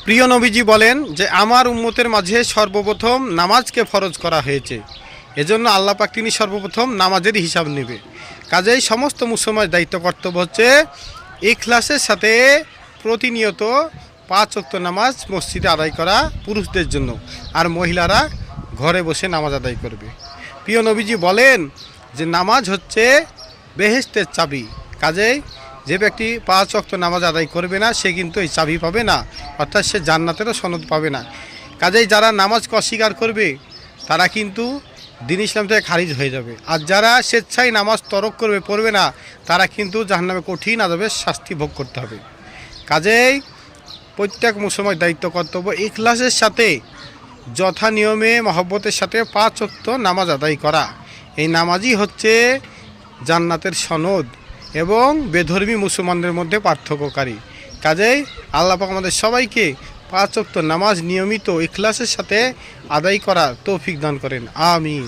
প্রিয় নবীজি বলেন যে আমার উম্মতের মাঝে সর্বপ্রথম নামাজকে ফরজ করা হয়েছে, এজন্য আল্লাহ পাক তিনি সর্বপ্রথম নামাজের হিসাব নেবে। কাজেই সমস্ত মুসলমানের দায়িত্ব কর্তব্য হচ্ছে ইখলাসের সাথে প্রতিনিয়ত 5 ওয়াক্ত নামাজ মসজিদে আদায় করা পুরুষদের জন্য, আর মহিলারা ঘরে বসে নামাজ আদায় করবে। প্রিয় নবীজি বলেন যে নামাজ হচ্ছে বেহেশতের চাবি। কাজেই যে ব্যক্তি 5 ওয়াক্ত নামাজ আদায় করবে না সে কিন্তু এই চাবি পাবে না, অর্থাৎ সে জান্নাতেরও সনদ পাবে না। কাজেই যারা নামাজকে অস্বীকার করবে তারা কিন্তু দিন ইসলাম থেকে খারিজ হয়ে যাবে, আর যারা স্বেচ্ছায় নামাজ তরক করবে, পড়বে না, তারা কিন্তু জাহান্নামে কঠিন আযাবের শাস্তি ভোগ করতে হবে। কাজেই প্রত্যেক মুসলমানের দায়িত্ব কর্তব্য ইখলাসের সাথে যথা নিয়মে মহব্বতের সাথে 5 ওয়াক্ত নামাজ আদায় করা। এই নামাজই হচ্ছে জান্নাতের সনদ এবং বেধর্মী মুসলমানদের মধ্যে পার্থক্যকারী। কাজেই আল্লাহ পাক আমাদের সবাইকে 5 ওয়াক্ত নামাজ নিয়মিত ইখলাসের সাথে আদায় করার তৌফিক দান করেন। আমিন।